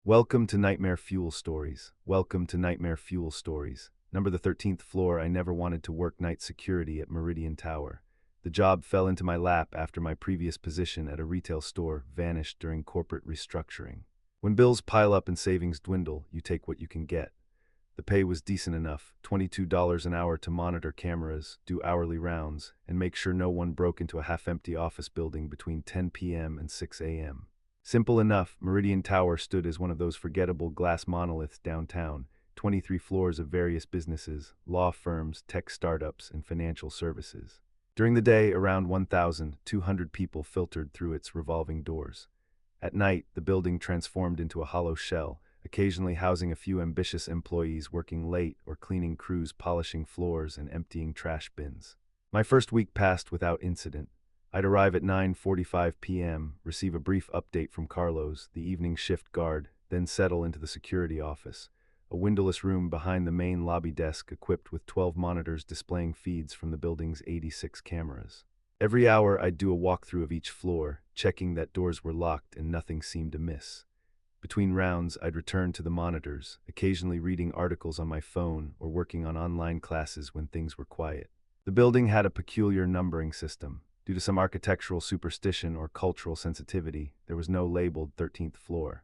Welcome to Nightmare Fuel Stories. Welcome to Nightmare Fuel Stories. Number the 13th floor. I never wanted to work night security at Meridian Tower. The job fell into my lap after my previous position at a retail store vanished during corporate restructuring. When bills pile up and savings dwindle, you take what you can get. The pay was decent enough, $22 an hour to monitor cameras, do hourly rounds, and make sure no one broke into a half-empty office building between 10 p.m. and 6 a.m. Simple enough, Meridian Tower stood as one of those forgettable glass monoliths downtown, 23 floors of various businesses, law firms, tech startups, and financial services. During the day, around 1,200 people filtered through its revolving doors. At night, the building transformed into a hollow shell, occasionally housing a few ambitious employees working late or cleaning crews polishing floors and emptying trash bins. My first week passed without incident. I'd arrive at 9:45 p.m., receive a brief update from Carlos, the evening shift guard, then settle into the security office, a windowless room behind the main lobby desk equipped with 12 monitors displaying feeds from the building's 86 cameras. Every hour I'd do a walkthrough of each floor, checking that doors were locked and nothing seemed amiss. Between rounds, I'd return to the monitors, occasionally reading articles on my phone or working on online classes when things were quiet. The building had a peculiar numbering system. Due to some architectural superstition or cultural sensitivity, there was no labeled 13th floor.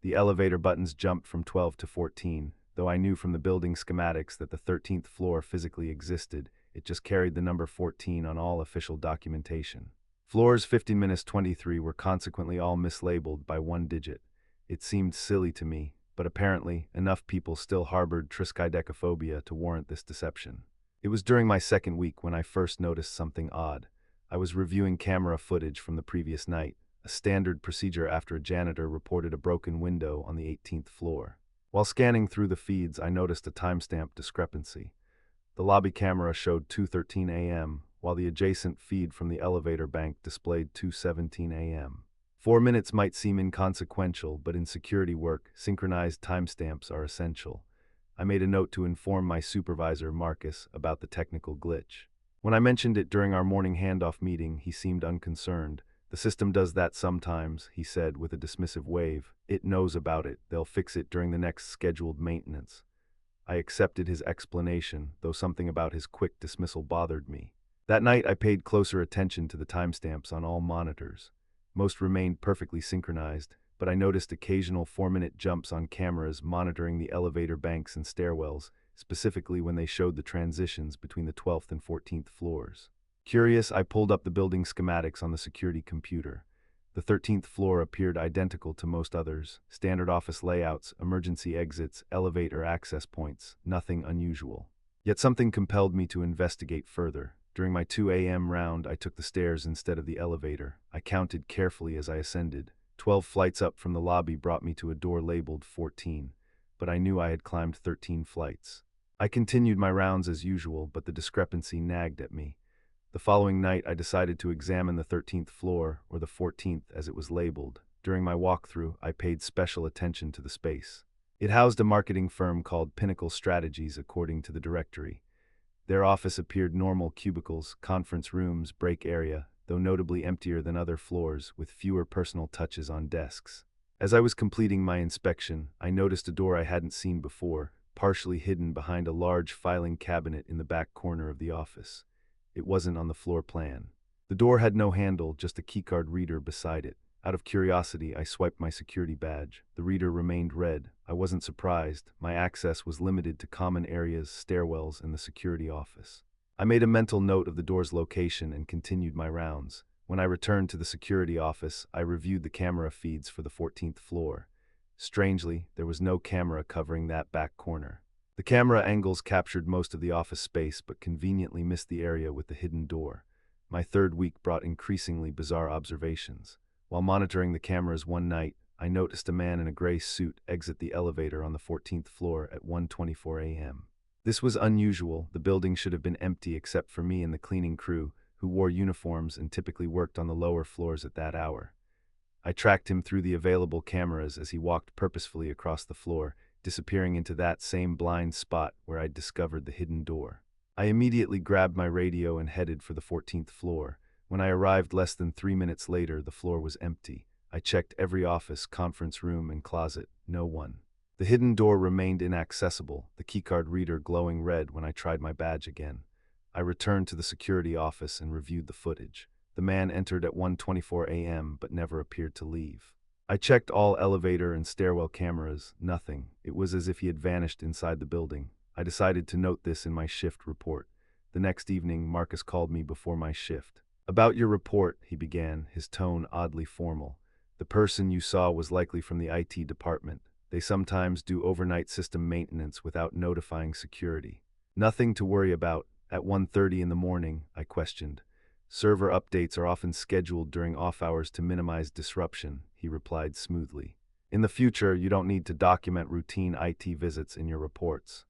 The elevator buttons jumped from 12 to 14, though I knew from the building schematics that the 13th floor physically existed. It just carried the number 14 on all official documentation. Floors 15-23 were consequently all mislabeled by one digit. It seemed silly to me, but apparently enough people still harbored triskaidekaphobia to warrant this deception. It was during my second week when I first noticed something odd. I was reviewing camera footage from the previous night, a standard procedure after a janitor reported a broken window on the 18th floor. While scanning through the feeds, I noticed a timestamp discrepancy. The lobby camera showed 2:13 a.m., while the adjacent feed from the elevator bank displayed 2:17 a.m. 4 minutes might seem inconsequential, but in security work, synchronized timestamps are essential. I made a note to inform my supervisor, Marcus, about the technical glitch. When I mentioned it during our morning handoff meeting, he seemed unconcerned. "The system does that sometimes," he said with a dismissive wave. "It knows about it. They'll fix it during the next scheduled maintenance." I accepted his explanation, though something about his quick dismissal bothered me. That night I paid closer attention to the timestamps on all monitors. Most remained perfectly synchronized, but I noticed occasional 4-minute jumps on cameras monitoring the elevator banks and stairwells, specifically when they showed the transitions between the 12th and 14th floors. Curious, I pulled up the building schematics on the security computer. The 13th floor appeared identical to most others: standard office layouts, emergency exits, elevator access points, nothing unusual. Yet something compelled me to investigate further. During my 2 a.m. round, I took the stairs instead of the elevator. I counted carefully as I ascended. 12 flights up from the lobby brought me to a door labeled 14, but I knew I had climbed 13 flights. I continued my rounds as usual, but the discrepancy nagged at me. The following night, I decided to examine the 13th floor, or the 14th as it was labeled. During my walkthrough, I paid special attention to the space. It housed a marketing firm called Pinnacle Strategies, according to the directory. Their office appeared normal: cubicles, conference rooms, break area, though notably emptier than other floors, with fewer personal touches on desks. As I was completing my inspection, I noticed a door I hadn't seen before, partially hidden behind a large filing cabinet in the back corner of the office. It wasn't on the floor plan. The door had no handle, just a keycard reader beside it. Out of curiosity, I swiped my security badge. The reader remained red. I wasn't surprised. My access was limited to common areas, stairwells, and the security office. I made a mental note of the door's location and continued my rounds. When I returned to the security office, I reviewed the camera feeds for the 14th floor. Strangely, there was no camera covering that back corner. The camera angles captured most of the office space, but conveniently missed the area with the hidden door. My third week brought increasingly bizarre observations. While monitoring the cameras one night, I noticed a man in a gray suit exit the elevator on the 14th floor at 1:24 a.m. This was unusual. The building should have been empty except for me and the cleaning crew, who wore uniforms and typically worked on the lower floors at that hour. I tracked him through the available cameras as he walked purposefully across the floor, disappearing into that same blind spot where I'd discovered the hidden door. I immediately grabbed my radio and headed for the 14th floor. When I arrived less than 3 minutes later, the floor was empty. I checked every office, conference room, and closet. No one. The hidden door remained inaccessible, the keycard reader glowing red when I tried my badge again. I returned to the security office and reviewed the footage. The man entered at 1:24 a.m. but never appeared to leave. I checked all elevator and stairwell cameras. Nothing. It was as if he had vanished inside the building. I decided to note this in my shift report. The next evening, Marcus called me before my shift. "About your report," he began, his tone oddly formal. "The person you saw was likely from the IT department. They sometimes do overnight system maintenance without notifying security." "Nothing to worry about." At 1:30 in the morning, I questioned. "Server updates are often scheduled during off hours to minimize disruption," he replied smoothly. "In the future, you don't need to document routine IT visits in your reports."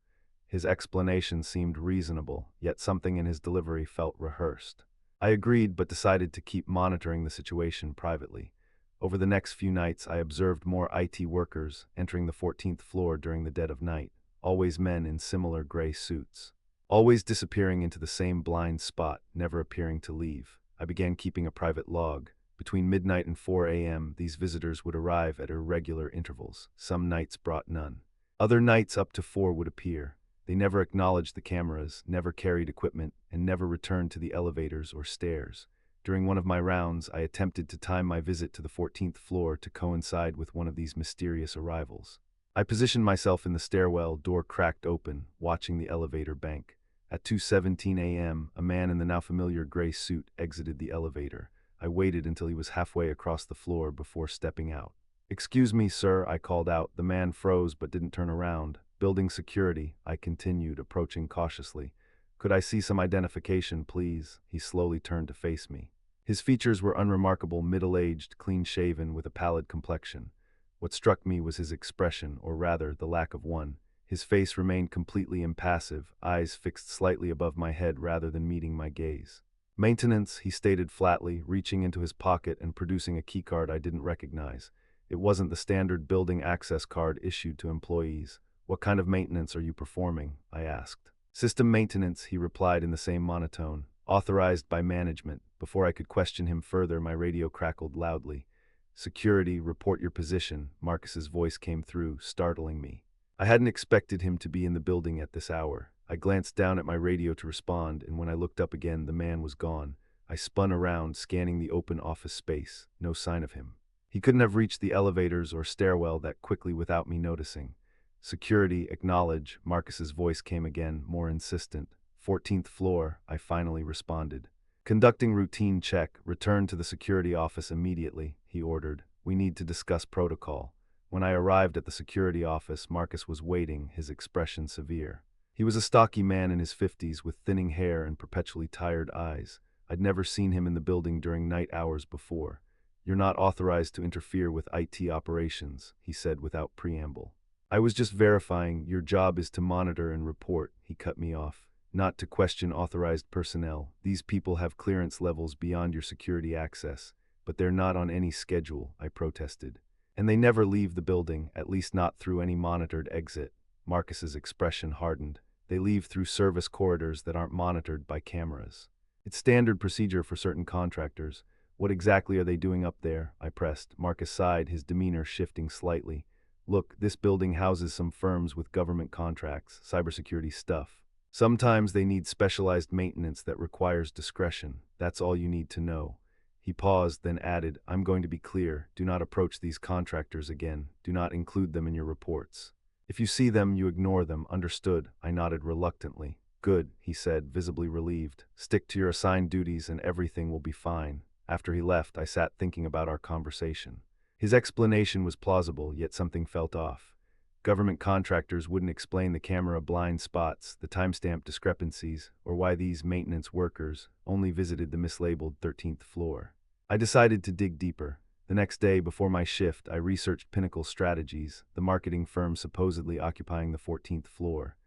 His explanation seemed reasonable, yet something in his delivery felt rehearsed. I agreed but decided to keep monitoring the situation privately. Over the next few nights, I observed more IT workers entering the 14th floor during the dead of night, always men in similar gray suits. Always disappearing into the same blind spot, never appearing to leave. I began keeping a private log. Between midnight and 4 a.m., these visitors would arrive at irregular intervals. Some nights brought none. Other nights up to 4 would appear. They never acknowledged the cameras, never carried equipment, and never returned to the elevators or stairs. During one of my rounds, I attempted to time my visit to the 14th floor to coincide with one of these mysterious arrivals. I positioned myself in the stairwell, door cracked open, watching the elevator bank. At 2:17 a.m., a man in the now familiar gray suit exited the elevator. I waited until he was halfway across the floor before stepping out. "Excuse me, sir," I called out. The man froze but didn't turn around. "Building security," I continued, approaching cautiously. "Could I see some identification, please?" He slowly turned to face me. His features were unremarkable, middle-aged, clean-shaven, with a pallid complexion. What struck me was his expression, or rather, the lack of one. His face remained completely impassive, eyes fixed slightly above my head rather than meeting my gaze. "Maintenance," he stated flatly, reaching into his pocket and producing a keycard I didn't recognize. It wasn't the standard building access card issued to employees. "What kind of maintenance are you performing?" I asked. "System maintenance," he replied in the same monotone. "Authorized by management." Before I could question him further, my radio crackled loudly. "Security, report your position." Marcus's voice came through, startling me. I hadn't expected him to be in the building at this hour. I glanced down at my radio to respond, and when I looked up again, the man was gone. I spun around, scanning the open office space. No sign of him. He couldn't have reached the elevators or stairwell that quickly without me noticing. "Security, acknowledge." Marcus's voice came again, more insistent. 14th floor, I finally responded. "Conducting routine check. Return to the security office immediately," he ordered. "We need to discuss protocol." When I arrived at the security office, Marcus was waiting, his expression severe. He was a stocky man in his 50s with thinning hair and perpetually tired eyes. I'd never seen him in the building during night hours before. "You're not authorized to interfere with IT operations," he said without preamble. "I was just verifying. Your job is to monitor and report," he cut me off. "Not to question authorized personnel. These people have clearance levels beyond your security access, but they're not on any schedule," I protested. "And they never leave the building, at least not through any monitored exit." Marcus's expression hardened. "They leave through service corridors that aren't monitored by cameras. It's standard procedure for certain contractors." "What exactly are they doing up there?" I pressed. Marcus sighed, his demeanor shifting slightly. "Look, this building houses some firms with government contracts, cybersecurity stuff. Sometimes they need specialized maintenance that requires discretion. That's all you need to know." He paused, then added, "I'm going to be clear. Do not approach these contractors again. Do not include them in your reports. If you see them, you ignore them. Understood?" I nodded reluctantly. "Good," he said, visibly relieved. "Stick to your assigned duties and everything will be fine." After he left, I sat thinking about our conversation. His explanation was plausible, yet something felt off. Government contractors wouldn't explain the camera blind spots, the timestamp discrepancies, or why these maintenance workers only visited the mislabeled 13th floor. I decided to dig deeper. The next day, before my shift, I researched Pinnacle Strategies, the marketing firm supposedly occupying the 14th floor.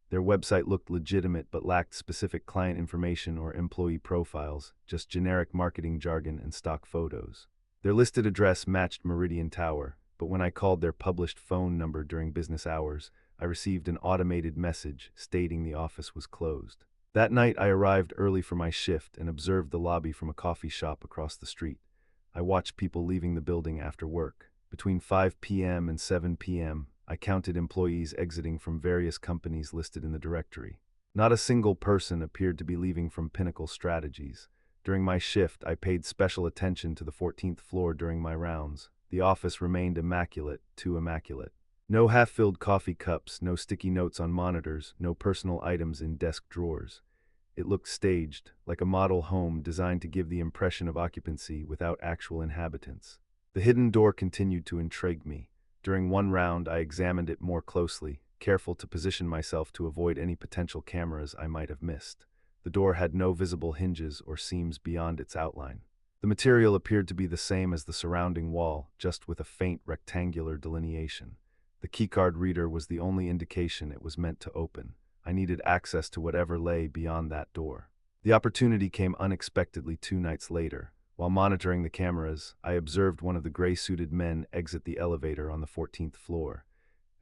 Their website looked legitimate but lacked specific client information or employee profiles, just generic marketing jargon and stock photos. Their listed address matched Meridian Tower, but when I called their published phone number during business hours, I received an automated message stating the office was closed. That night, I arrived early for my shift and observed the lobby from a coffee shop across the street. I watched people leaving the building after work. Between 5 p.m. and 7 p.m., I counted employees exiting from various companies listed in the directory. Not a single person appeared to be leaving from Pinnacle Strategies. During my shift, I paid special attention to the 14th floor during my rounds. The office remained immaculate, too immaculate. No half-filled coffee cups, no sticky notes on monitors, no personal items in desk drawers. It looked staged, like a model home designed to give the impression of occupancy without actual inhabitants. The hidden door continued to intrigue me. During one round, I examined it more closely, careful to position myself to avoid any potential cameras I might have missed. The door had no visible hinges or seams beyond its outline. The material appeared to be the same as the surrounding wall, just with a faint rectangular delineation. The keycard reader was the only indication it was meant to open. I needed access to whatever lay beyond that door. The opportunity came unexpectedly 2 nights later. While monitoring the cameras, I observed one of the gray-suited men exit the elevator on the 14th floor.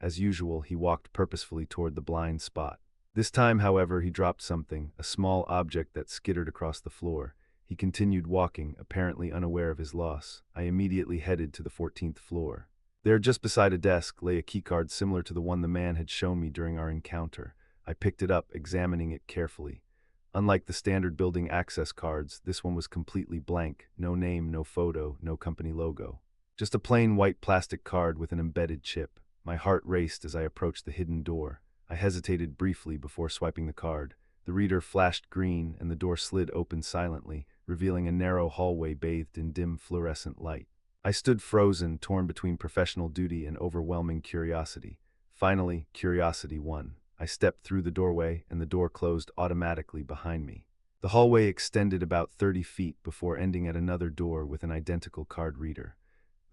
As usual, he walked purposefully toward the blind spot. This time, however, he dropped something, a small object that skittered across the floor. He continued walking, apparently unaware of his loss. I immediately headed to the 14th floor. There, just beside a desk, lay a keycard similar to the one the man had shown me during our encounter. I picked it up, examining it carefully. Unlike the standard building access cards, this one was completely blank. No name, no photo, no company logo. Just a plain white plastic card with an embedded chip. My heart raced as I approached the hidden door. I hesitated briefly before swiping the card. The reader flashed green, and the door slid open silently, revealing a narrow hallway bathed in dim fluorescent light. I stood frozen, torn between professional duty and overwhelming curiosity. Finally, curiosity won. I stepped through the doorway, and the door closed automatically behind me. The hallway extended about 30 feet before ending at another door with an identical card reader.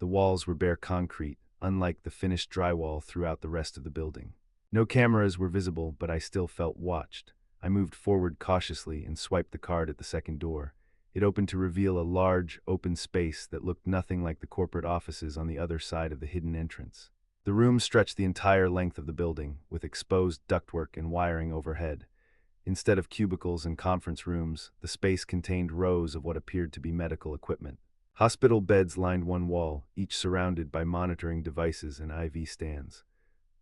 The walls were bare concrete, unlike the finished drywall throughout the rest of the building. No cameras were visible, but I still felt watched. I moved forward cautiously and swiped the card at the second door. It opened to reveal a large, open space that looked nothing like the corporate offices on the other side of the hidden entrance. The room stretched the entire length of the building, with exposed ductwork and wiring overhead. Instead of cubicles and conference rooms, the space contained rows of what appeared to be medical equipment. Hospital beds lined one wall, each surrounded by monitoring devices and IV stands.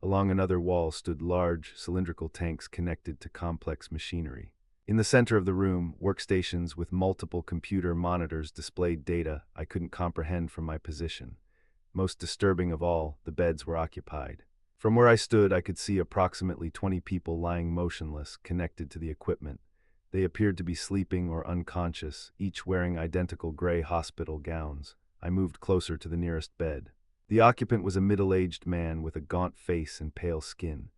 Along another wall stood large, cylindrical tanks connected to complex machinery. In the center of the room, workstations with multiple computer monitors displayed data I couldn't comprehend from my position. Most disturbing of all, the beds were occupied. From where I stood, I could see approximately 20 people lying motionless, connected to the equipment. They appeared to be sleeping or unconscious, each wearing identical gray hospital gowns. I moved closer to the nearest bed. The occupant was a middle-aged man with a gaunt face and pale skin.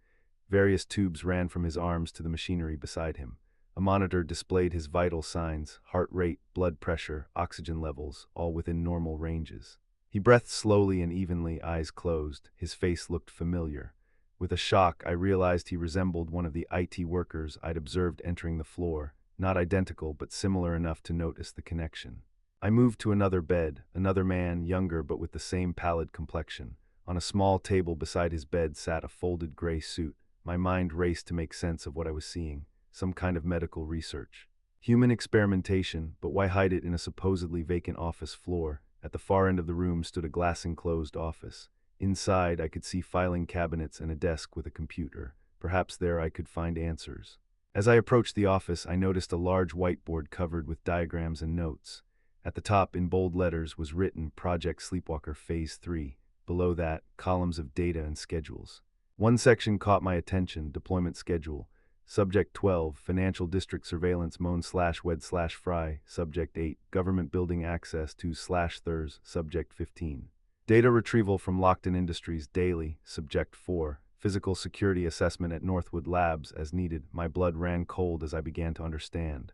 Various tubes ran from his arms to the machinery beside him. A monitor displayed his vital signs, heart rate, blood pressure, oxygen levels, all within normal ranges. He breathed slowly and evenly, eyes closed. His face looked familiar. With a shock, I realized he resembled one of the IT workers I'd observed entering the floor, not identical but similar enough to notice the connection. I moved to another bed, another man, younger but with the same pallid complexion. On a small table beside his bed sat a folded gray suit. My mind raced to make sense of what I was seeing, some kind of medical research. Human experimentation, but why hide it in a supposedly vacant office floor? At the far end of the room stood a glass-enclosed office. Inside, I could see filing cabinets and a desk with a computer. Perhaps there I could find answers. As I approached the office, I noticed a large whiteboard covered with diagrams and notes. At the top, in bold letters, was written Project Sleepwalker Phase 3. Below that, columns of data and schedules. One section caught my attention, Deployment Schedule. Subject 12, Financial District Surveillance Moan/Wed/Fry. Subject 8, Government Building Access to/Thurs. Subject 15. Data Retrieval from Lockton Industries Daily. Subject 4, Physical Security Assessment at Northwood Labs as needed. My blood ran cold as I began to understand.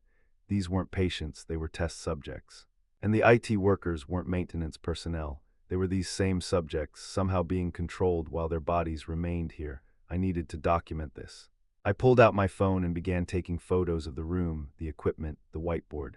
These weren't patients, they were test subjects. And the IT workers weren't maintenance personnel. They were these same subjects, somehow being controlled while their bodies remained here. I needed to document this. I pulled out my phone and began taking photos of the room, the equipment, the whiteboard.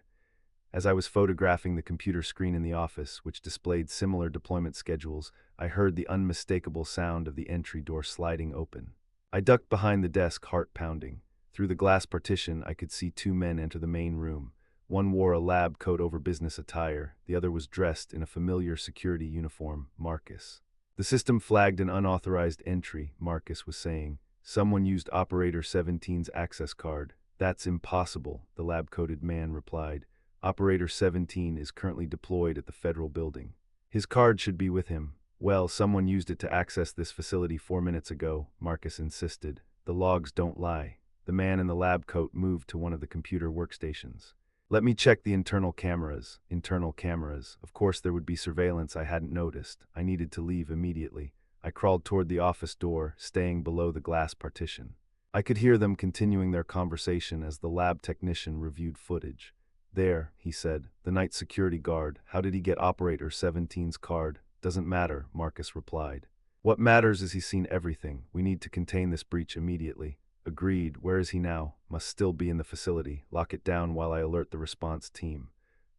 As I was photographing the computer screen in the office, which displayed similar deployment schedules, I heard the unmistakable sound of the entry door sliding open. I ducked behind the desk, heart pounding. Through the glass partition, I could see 2 men enter the main room. One wore a lab coat over business attire, the other was dressed in a familiar security uniform, Marcus. The system flagged an unauthorized entry, Marcus was saying. Someone used Operator 17's access card. That's impossible, the lab-coated man replied. Operator 17 is currently deployed at the federal building. His card should be with him. Well, someone used it to access this facility 4 minutes ago, Marcus insisted. The logs don't lie. The man in the lab coat moved to one of the computer workstations. Let me check the internal cameras. Internal cameras. Of course there would be surveillance I hadn't noticed. I needed to leave immediately. I crawled toward the office door, staying below the glass partition. I could hear them continuing their conversation as the lab technician reviewed footage. There, he said, the night security guard. How did he get Operator 17's card? Doesn't matter, Marcus replied. What matters is he's seen everything. We need to contain this breach immediately. Agreed. Where is he now? Must still be in the facility. Lock it down while I alert the response team.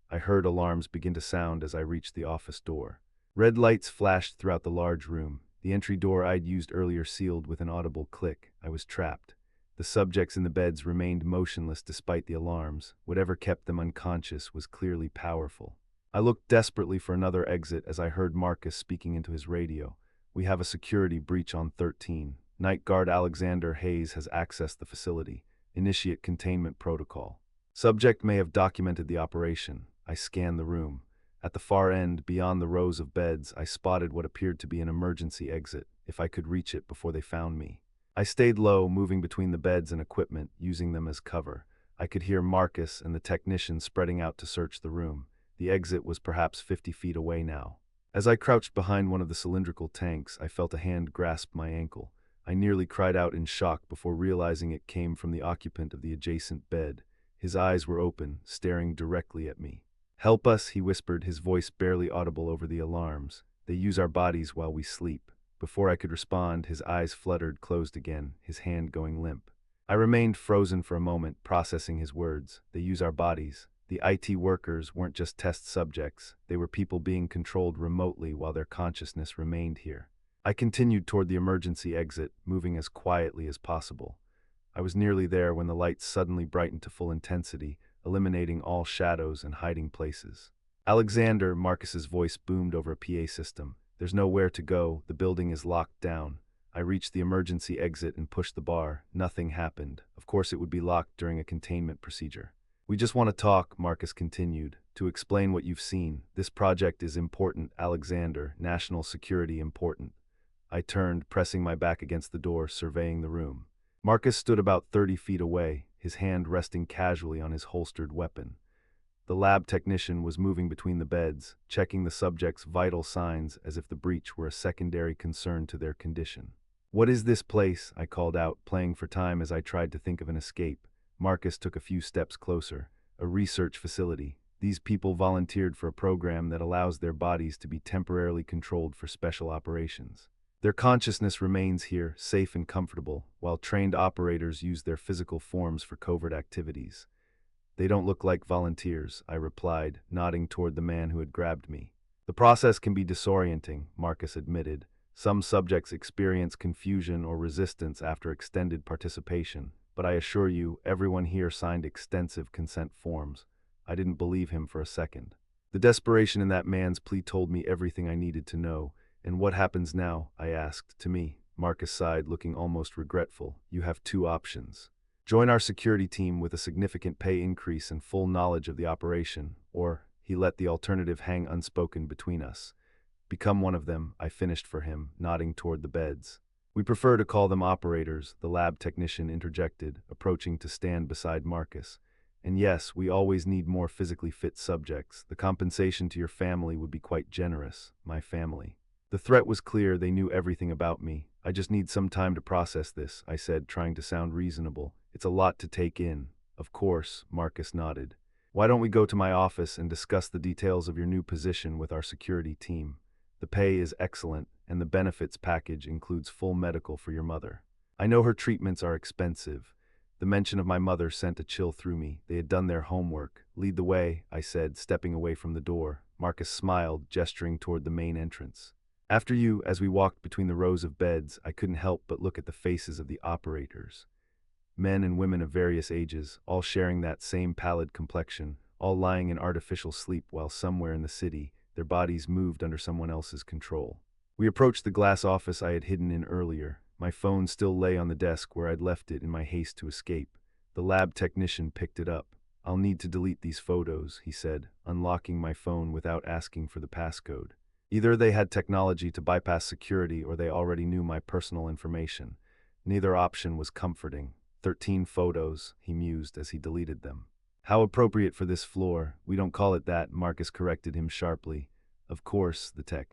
I heard alarms begin to sound as I reached the office door. Red lights flashed throughout the large room. The entry door I'd used earlier sealed with an audible click. I was trapped. The subjects in the beds remained motionless despite the alarms. Whatever kept them unconscious was clearly powerful. I looked desperately for another exit as I heard Marcus speaking into his radio. We have a security breach on 13. Night Guard Alexander Hayes has accessed the facility. Initiate containment protocol. Subject may have documented the operation. I scanned the room. At the far end, beyond the rows of beds, I spotted what appeared to be an emergency exit, if I could reach it before they found me. I stayed low, moving between the beds and equipment, using them as cover. I could hear Marcus and the technician spreading out to search the room. The exit was perhaps 50 feet away now. As I crouched behind one of the cylindrical tanks, I felt a hand grasp my ankle. I nearly cried out in shock before realizing it came from the occupant of the adjacent bed. His eyes were open, staring directly at me. Help us, he whispered, his voice barely audible over the alarms. They use our bodies while we sleep. Before I could respond, his eyes fluttered, closed again, his hand going limp. I remained frozen for a moment, processing his words. They use our bodies. The IT workers weren't just test subjects. They were people being controlled remotely while their consciousness remained here. I continued toward the emergency exit, moving as quietly as possible. I was nearly there when the lights suddenly brightened to full intensity, eliminating all shadows and hiding places. Alexander, Marcus's voice boomed over a PA system. There's nowhere to go. The building is locked down. I reached the emergency exit and pushed the bar. Nothing happened. Of course it would be locked during a containment procedure. We just want to talk, Marcus continued, to explain what you've seen. This project is important, Alexander. National security important. I turned, pressing my back against the door, surveying the room. Marcus stood about 30 feet away, his hand resting casually on his holstered weapon. The lab technician was moving between the beds, checking the subject's vital signs as if the breach were a secondary concern to their condition. What is this place? I called out, playing for time as I tried to think of an escape. Marcus took a few steps closer. A research facility. These people volunteered for a program that allows their bodies to be temporarily controlled for special operations. Their consciousness remains here, safe and comfortable, while trained operators use their physical forms for covert activities. They don't look like volunteers, I replied, nodding toward the man who had grabbed me. The process can be disorienting, Marcus admitted. Some subjects experience confusion or resistance after extended participation, but I assure you, everyone here signed extensive consent forms. I didn't believe him for a second. The desperation in that man's plea told me everything I needed to know. And what happens now? I asked. To me, Marcus sighed, looking almost regretful. You have two options. Join our security team with a significant pay increase and full knowledge of the operation, or he let the alternative hang unspoken between us. Become one of them, I finished for him, nodding toward the beds. We prefer to call them operators, the lab technician interjected, approaching to stand beside Marcus. And yes, we always need more physically fit subjects. The compensation to your family would be quite generous, my family. The threat was clear. They knew everything about me. I just need some time to process this, I said, trying to sound reasonable. It's a lot to take in. Of course, Marcus nodded. Why don't we go to my office and discuss the details of your new position with our security team? The pay is excellent, and the benefits package includes full medical for your mother. I know her treatments are expensive. The mention of my mother sent a chill through me. They had done their homework. Lead the way, I said, stepping away from the door. Marcus smiled, gesturing toward the main entrance. After you, as we walked between the rows of beds, I couldn't help but look at the faces of the operators. Men and women of various ages, all sharing that same pallid complexion, all lying in artificial sleep while somewhere in the city, their bodies moved under someone else's control. We approached the glass office I had hidden in earlier. My phone still lay on the desk where I'd left it in my haste to escape. The lab technician picked it up. "I'll need to delete these photos," he said, unlocking my phone without asking for the passcode. Either they had technology to bypass security or they already knew my personal information. Neither option was comforting. 13 photos, he mused as he deleted them. "How appropriate for this floor. We don't call it that," Marcus corrected him sharply. "Of course," the tech